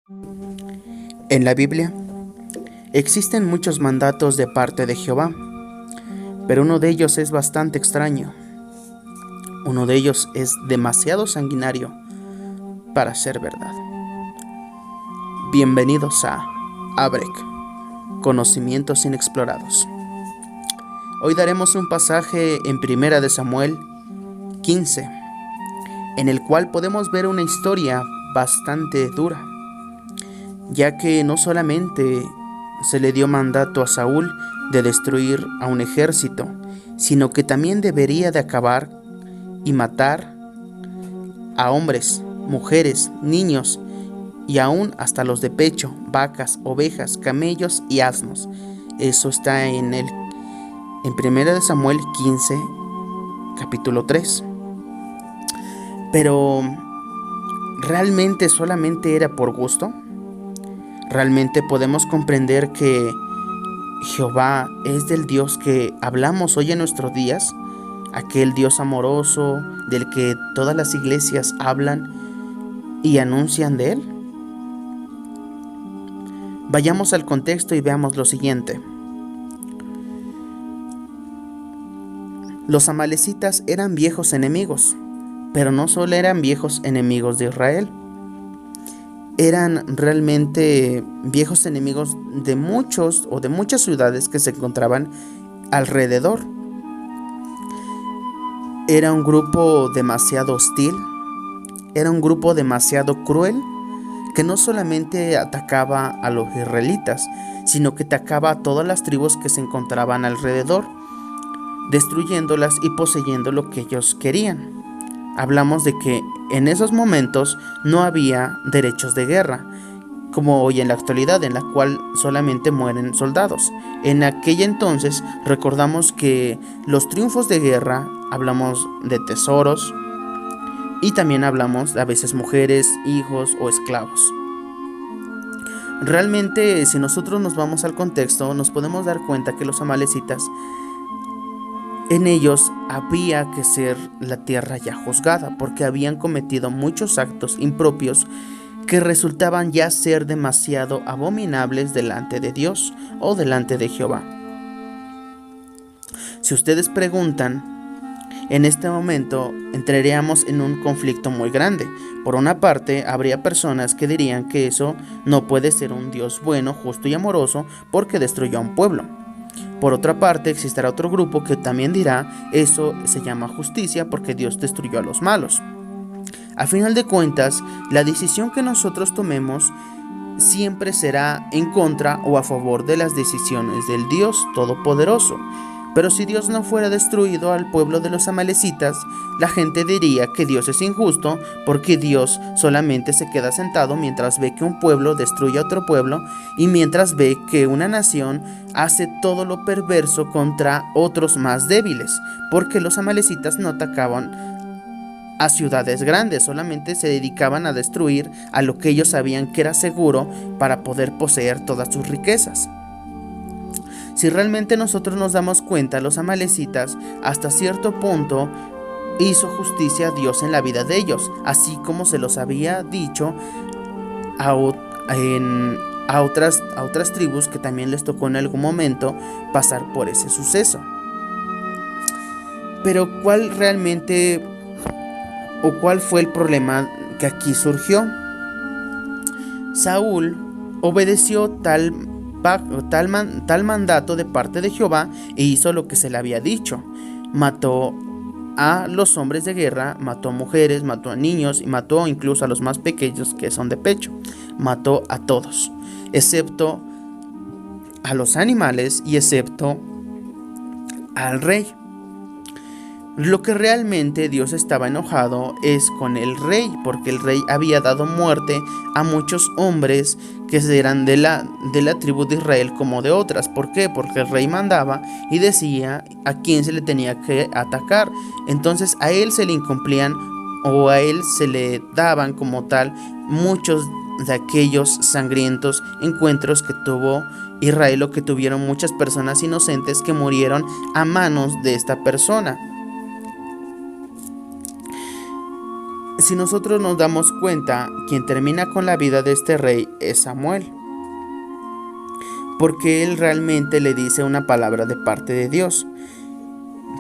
En la Biblia existen muchos mandatos de parte de Jehová, pero uno de ellos es bastante extraño. Uno de ellos es demasiado sanguinario para ser verdad. Bienvenidos a Abrek, Conocimientos Inexplorados. Hoy daremos un pasaje en 1 de Samuel 15, en el cual podemos ver una historia bastante dura, ya que no solamente se le dio mandato a Saúl de destruir a un ejército, sino que también debería de acabar y matar a hombres, mujeres, niños y aún hasta los de pecho, vacas, ovejas, camellos y asnos. Eso está en 1 de Samuel 15, capítulo 3. Pero ¿realmente solamente era por gusto? ¿Realmente podemos comprender que Jehová es del Dios que hablamos hoy en nuestros días? Aquel Dios amoroso del que todas las iglesias hablan y anuncian de él. Vayamos al contexto y veamos lo siguiente. Los amalecitas eran viejos enemigos, pero no solo eran viejos enemigos de Israel. Eran realmente viejos enemigos de muchas ciudades que se encontraban alrededor. Era un grupo demasiado hostil, era un grupo demasiado cruel, que no solamente atacaba a los israelitas, sino que atacaba a todas las tribus que se encontraban alrededor, destruyéndolas y poseyendo lo que ellos querían. Hablamos de que en esos momentos no había derechos de guerra, como hoy en la actualidad, en la cual solamente mueren soldados. En aquella entonces recordamos que los triunfos de guerra, hablamos de tesoros y también hablamos a veces mujeres, hijos o esclavos. Realmente, si nosotros nos vamos al contexto, nos podemos dar cuenta que los amalecitas, en ellos había que ser la tierra ya juzgada, porque habían cometido muchos actos impropios que resultaban ya ser demasiado abominables delante de Dios o delante de Jehová. Si ustedes preguntan, en este momento entraríamos en un conflicto muy grande. Por una parte, habría personas que dirían que eso no puede ser un Dios bueno, justo y amoroso porque destruyó a un pueblo. Por otra parte, existirá otro grupo que también dirá, eso se llama justicia porque Dios destruyó a los malos. A final de cuentas, la decisión que nosotros tomemos siempre será en contra o a favor de las decisiones del Dios Todopoderoso. Pero si Dios no fuera destruido al pueblo de los amalecitas, la gente diría que Dios es injusto porque Dios solamente se queda sentado mientras ve que un pueblo destruye a otro pueblo y mientras ve que una nación hace todo lo perverso contra otros más débiles, porque los amalecitas no atacaban a ciudades grandes, solamente se dedicaban a destruir a lo que ellos sabían que era seguro para poder poseer todas sus riquezas. Si realmente nosotros nos damos cuenta, los amalecitas hasta cierto punto hizo justicia a Dios en la vida de ellos, así como se los había dicho a otras tribus que también les tocó en algún momento pasar por ese suceso. Pero ¿cuál fue el problema que aquí surgió? Saúl obedeció tal mandato de parte de Jehová e hizo lo que se le había dicho. Mató a los hombres de guerra, mató a mujeres, mató a niños y mató incluso a los más pequeños que son de pecho. Mató a todos, excepto a los animales y excepto al rey. Lo que realmente Dios estaba enojado es con el rey, porque el rey había dado muerte a muchos hombres que eran de la tribu de Israel como de otras. ¿Por qué? Porque el rey mandaba y decía a quién se le tenía que atacar. Entonces a él se le incumplían o a él se le daban como tal muchos de aquellos sangrientos encuentros que tuvo Israel o que tuvieron muchas personas inocentes que murieron a manos de esta persona. Si nosotros nos damos cuenta, quien termina con la vida de este rey es Samuel, porque él realmente le dice una palabra de parte de Dios,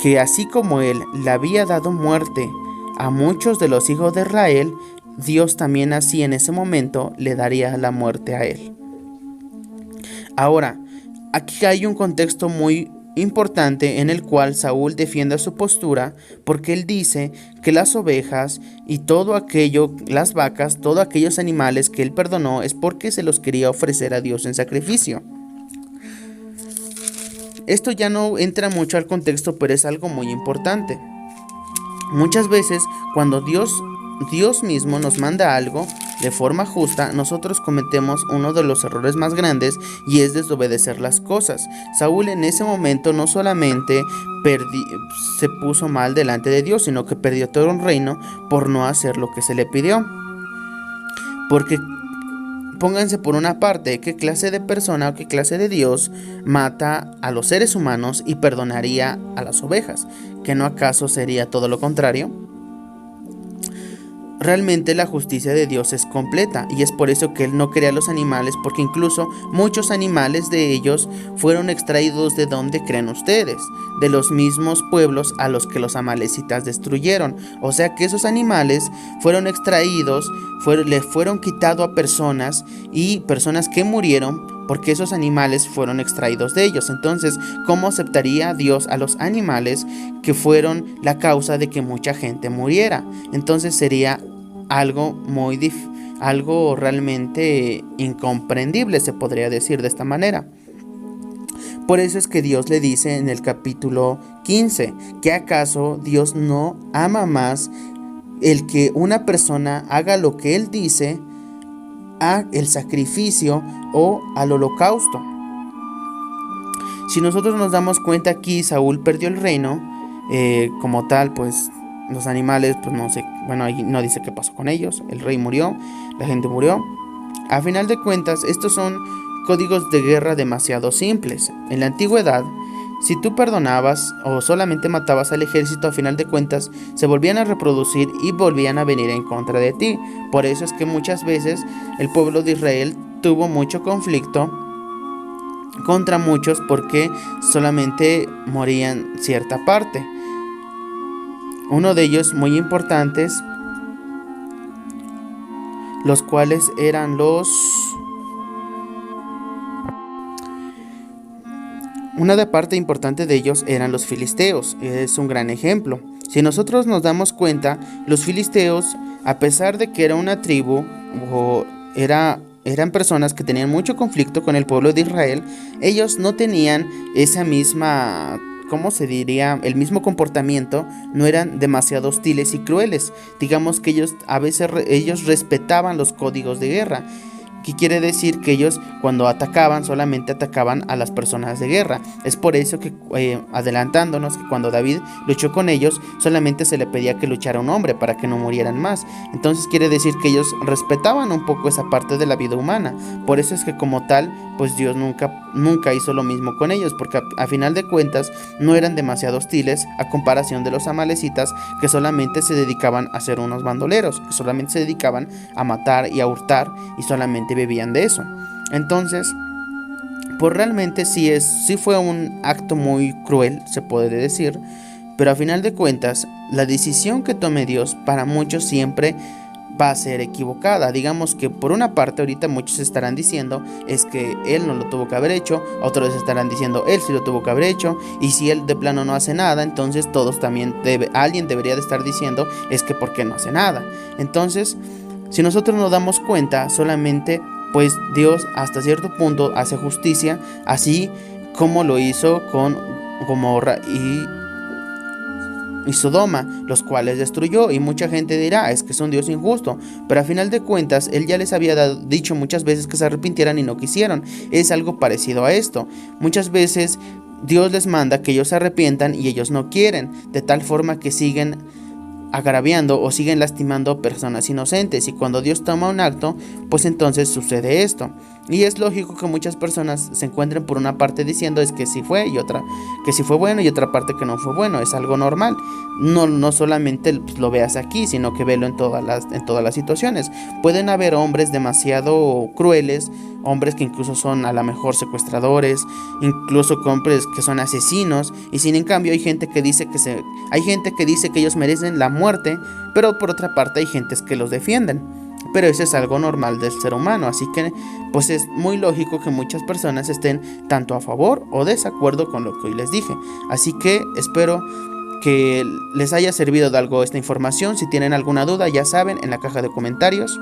que así como él le había dado muerte a muchos de los hijos de Israel, Dios también así en ese momento le daría la muerte a él. Ahora, aquí hay un contexto muy importante en el cual Saúl defiende su postura, porque él dice que las ovejas y todo aquello, las vacas, todos aquellos animales que él perdonó es porque se los quería ofrecer a Dios en sacrificio. Esto ya no entra mucho al contexto, pero es algo muy importante. Muchas veces cuando Dios mismo nos manda algo de forma justa, nosotros cometemos uno de los errores más grandes, y es desobedecer las cosas. Saúl en ese momento no solamente se puso mal delante de Dios, sino que perdió todo un reino por no hacer lo que se le pidió. Porque pónganse por una parte, ¿qué clase de persona o qué clase de Dios mata a los seres humanos y perdonaría a las ovejas? ¿Que no acaso sería todo lo contrario? Realmente la justicia de Dios es completa, y es por eso que Él no crea los animales, porque incluso muchos animales de ellos fueron extraídos ¿de dónde creen ustedes? De los mismos pueblos a los que los amalecitas destruyeron. O sea que esos animales fueron extraídos, le fueron quitados a personas, y personas que murieron porque esos animales fueron extraídos de ellos. Entonces, ¿cómo aceptaría Dios a los animales que fueron la causa de que mucha gente muriera? Entonces sería algo algo realmente incomprendible, se podría decir de esta manera. Por eso es que Dios le dice en el capítulo 15, que acaso Dios no ama más el que una persona haga lo que Él dice a el sacrificio o al holocausto. Si nosotros nos damos cuenta, aquí Saúl perdió el reino, como tal, pues los animales, pues no sé, bueno, ahí no dice qué pasó con ellos. El rey murió, la gente murió. A final de cuentas, estos son códigos de guerra demasiado simples. En la antigüedad, si tú perdonabas o solamente matabas al ejército, a final de cuentas se volvían a reproducir y volvían a venir en contra de ti. Por eso es que muchas veces el pueblo de Israel tuvo mucho conflicto contra muchos, porque solamente morían cierta parte. Uno de ellos muy importantes, los cuales eran una parte importante de ellos eran los filisteos. Es un gran ejemplo. Si nosotros nos damos cuenta, los filisteos, a pesar de que era una tribu o eran personas que tenían mucho conflicto con el pueblo de Israel, ellos no tenían esa misma, ¿cómo se diría? El mismo comportamiento, no eran demasiado hostiles y crueles. Digamos que ellos a veces ellos respetaban los códigos de guerra. ¿Qué quiere decir? Que ellos cuando atacaban solamente atacaban a las personas de guerra. Es por eso que, adelantándonos, que cuando David luchó con ellos, solamente se le pedía que luchara un hombre para que no murieran más. Entonces quiere decir que ellos respetaban un poco esa parte de la vida humana. Por eso es que como tal, pues Dios nunca hizo lo mismo con ellos, porque a final de cuentas no eran demasiado hostiles a comparación de los amalecitas, que solamente se dedicaban a ser unos bandoleros, que solamente se dedicaban a matar y a hurtar, y solamente vivían de eso. Entonces, pues realmente sí fue un acto muy cruel, se puede decir, pero a final de cuentas la decisión que tome Dios para muchos siempre va a ser equivocada. Digamos que por una parte ahorita muchos estarán diciendo es que él no lo tuvo que haber hecho, otros estarán diciendo él sí lo tuvo que haber hecho, y si él de plano no hace nada, entonces todos también alguien debería de estar diciendo es que por qué no hace nada. Entonces, si nosotros nos damos cuenta, solamente pues Dios hasta cierto punto hace justicia, así como lo hizo con Gomorra y Sodoma, los cuales destruyó. Y mucha gente dirá, es que es un Dios injusto, pero a final de cuentas Él ya les había dicho muchas veces que se arrepintieran y no quisieron. Es algo parecido a esto. Muchas veces Dios les manda que ellos se arrepientan y ellos no quieren, de tal forma que siguen agraviando o siguen lastimando a personas inocentes, y cuando Dios toma un acto, pues entonces sucede esto. Y es lógico que muchas personas se encuentren por una parte diciendo es que sí fue, y otra que sí fue bueno, y otra parte que no fue bueno. Es algo normal. No solamente pues, lo veas aquí, sino que velo en todas las situaciones. Pueden haber hombres demasiado crueles, hombres que incluso son a lo mejor secuestradores, incluso hombres que son asesinos, y sin en cambio hay gente que dice que ellos merecen la muerte, pero por otra parte hay gentes que los defienden. Pero eso es algo normal del ser humano, así que pues es muy lógico que muchas personas estén tanto a favor o desacuerdo con lo que hoy les dije. Así que espero que les haya servido de algo esta información. Si tienen alguna duda, ya saben, en la caja de comentarios.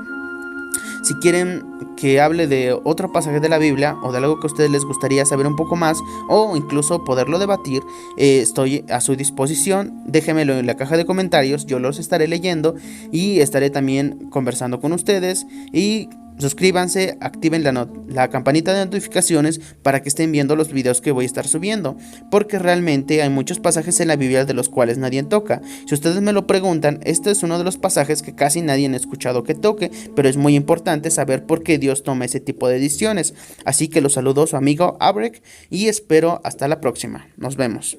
Si quieren que hable de otro pasaje de la Biblia o de algo que a ustedes les gustaría saber un poco más, o incluso poderlo debatir, estoy a su disposición. Déjenmelo en la caja de comentarios, yo los estaré leyendo y estaré también conversando con ustedes. Y suscríbanse, activen la campanita de notificaciones para que estén viendo los videos que voy a estar subiendo, porque realmente hay muchos pasajes en la Biblia de los cuales nadie toca. Si ustedes me lo preguntan, este es uno de los pasajes que casi nadie ha escuchado que toque, pero es muy importante saber por qué Dios toma ese tipo de decisiones. Así que los saludo, su amigo Abrek, y espero hasta la próxima. Nos vemos.